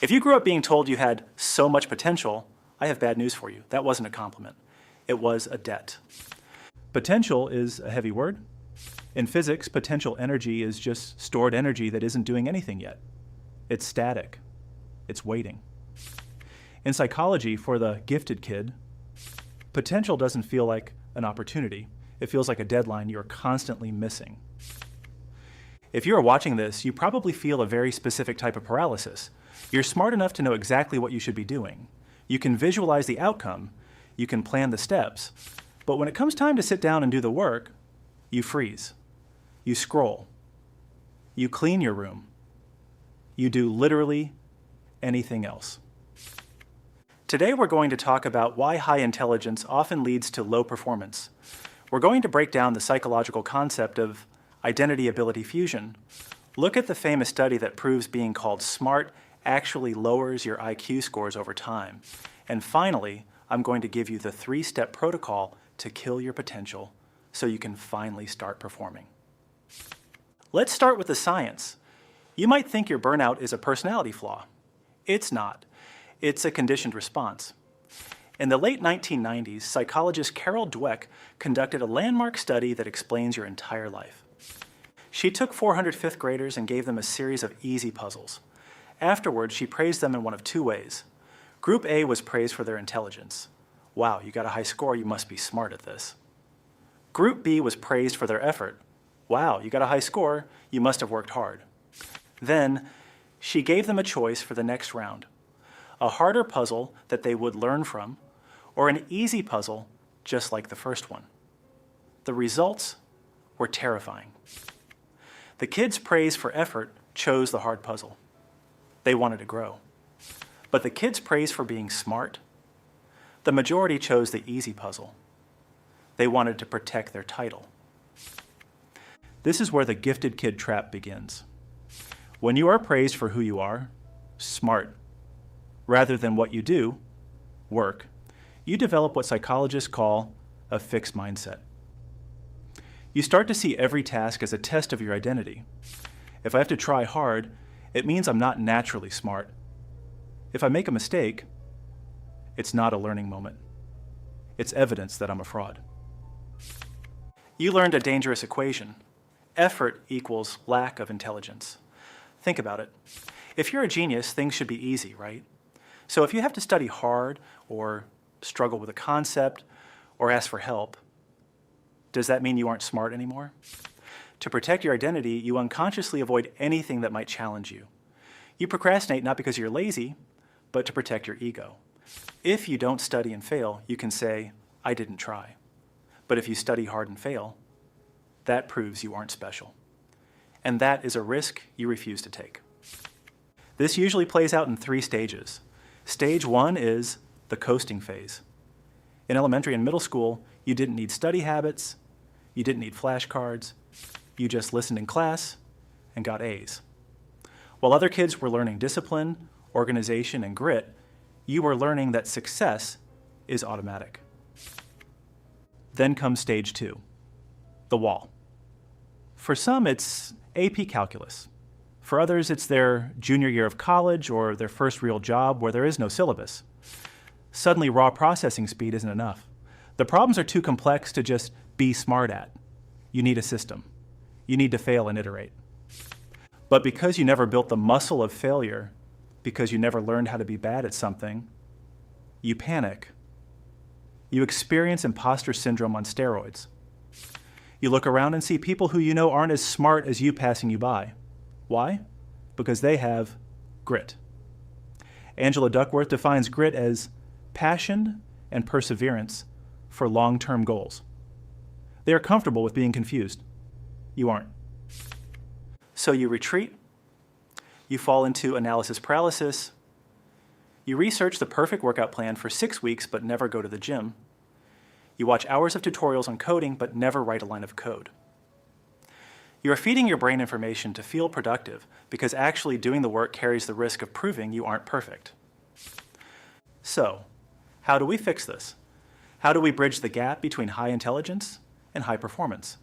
If you grew up being told you had so much potential, I have bad news for you. That wasn't a compliment. It was a debt. Potential is a heavy word. In physics, potential energy is just stored energy that isn't doing anything yet. It's static. It's waiting. In psychology, for the gifted kid, potential doesn't feel like an opportunity. It feels like a deadline you're constantly missing. If you are watching this, you probably feel a very specific type of paralysis. You're smart enough to know exactly what you should be doing. You can visualize the outcome. You can plan the steps. But when it comes time to sit down and do the work, you freeze. You scroll. You clean your room. You do literally anything else. Today we're going to talk about why high intelligence often leads to low performance. We're going to break down the psychological concept of identity-ability fusion, look at the famous study that proves being called smart actually lowers your IQ scores over time, and finally, I'm going to give you the 3-step protocol to kill your potential so you can finally start performing. Let's start with the science. You might think your burnout is a personality flaw. It's not. It's a conditioned response. In the late 1990s, psychologist Carol Dweck conducted a landmark study that explains your entire life. She took 400 fifth graders and gave them a series of easy puzzles. Afterwards, she praised them in one of two ways. Group A was praised for their intelligence. Wow, you got a high score, you must be smart at this. Group B was praised for their effort. Wow, you got a high score, you must have worked hard. Then, she gave them a choice for the next round. A harder puzzle that they would learn from, or an easy puzzle just like the first one. The results were terrifying. The kids praised for effort chose the hard puzzle. They wanted to grow. But the kids praised for being smart. The majority chose the easy puzzle. They wanted to protect their title. This is where the gifted kid trap begins. When you are praised for who you are, smart, rather than what you do, work, you develop what psychologists call a fixed mindset. You start to see every task as a test of your identity. If I have to try hard, it means I'm not naturally smart. If I make a mistake, it's not a learning moment. It's evidence that I'm a fraud. You learned a dangerous equation. Effort equals lack of intelligence. Think about it. If you're a genius, things should be easy, right? So if you have to study hard or struggle with a concept or ask for help, does that mean you aren't smart anymore? To protect your identity, you unconsciously avoid anything that might challenge you. You procrastinate not because you're lazy, but to protect your ego. If you don't study and fail, you can say, I didn't try. But if you study hard and fail, that proves you aren't special. And that is a risk you refuse to take. This usually plays out in 3 stages. Stage 1 is the coasting phase. In elementary and middle school, you didn't need study habits, you didn't need flashcards, you just listened in class and got A's. While other kids were learning discipline, organization, and grit, you were learning that success is automatic. Then comes stage 2, the wall. For some, it's AP calculus. For others, it's their junior year of college or their first real job where there is no syllabus. Suddenly, raw processing speed isn't enough. The problems are too complex to just be smart at. You need a system. You need to fail and iterate. But because you never built the muscle of failure, because you never learned how to be bad at something, you panic. You experience imposter syndrome on steroids. You look around and see people who you know aren't as smart as you passing you by. Why? Because they have grit. Angela Duckworth defines grit as passion and perseverance for long-term goals. They are comfortable with being confused. You aren't. So you retreat, you fall into analysis paralysis, you research the perfect workout plan for 6 weeks but never go to the gym, you watch hours of tutorials on coding but never write a line of code. You are feeding your brain information to feel productive because actually doing the work carries the risk of proving you aren't perfect. So, how do we fix this? How do we bridge the gap between high intelligence and high performance?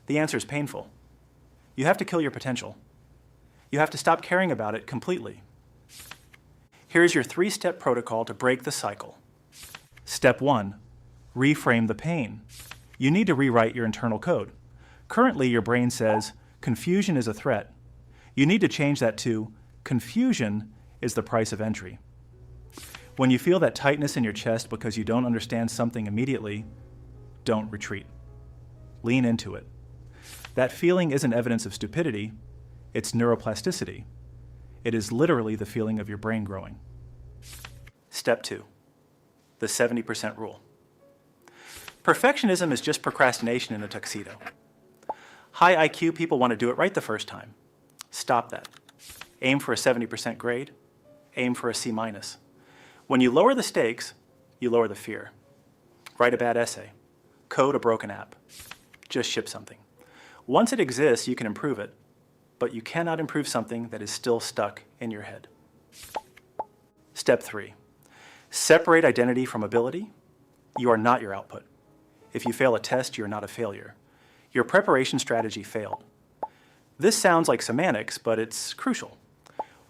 The answer is painful. You have to kill your potential. You have to stop caring about it completely. Here's your 3-step protocol to break the cycle. Step 1. Reframe the pain. You need to rewrite your internal code. Currently, your brain says, confusion is a threat. You need to change that to, confusion is the price of entry. When you feel that tightness in your chest because you don't understand something immediately, don't retreat. Lean into it. That feeling isn't evidence of stupidity, it's neuroplasticity. It is literally the feeling of your brain growing. Step 2. The 70% rule. Perfectionism is just procrastination in a tuxedo. High IQ people want to do it right the first time. Stop that. Aim for a 70% grade. Aim for a C-. When you lower the stakes, you lower the fear. Write a bad essay. Code a broken app. Just ship something. Once it exists, you can improve it, but you cannot improve something that is still stuck in your head. Step 3. Separate identity from ability. You are not your output. If you fail a test, you're not a failure. Your preparation strategy failed. This sounds like semantics, but it's crucial.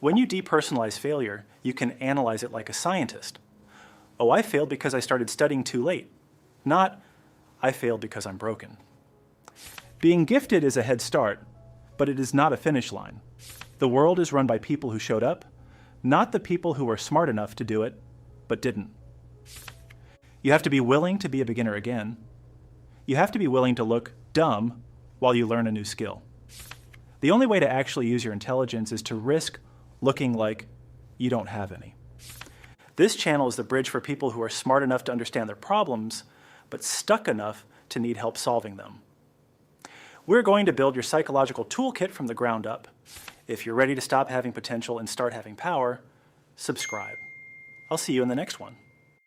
When you depersonalize failure, you can analyze it like a scientist. Oh, I failed because I started studying too late. Not, I failed because I'm broken. Being gifted is a head start, but it is not a finish line. The world is run by people who showed up, not the people who were smart enough to do it, but didn't. You have to be willing to be a beginner again. You have to be willing to look dumb while you learn a new skill. The only way to actually use your intelligence is to risk looking like you don't have any. This channel is the bridge for people who are smart enough to understand their problems, but stuck enough to need help solving them. We're going to build your psychological toolkit from the ground up. If you're ready to stop having potential and start having power, subscribe. I'll see you in the next one.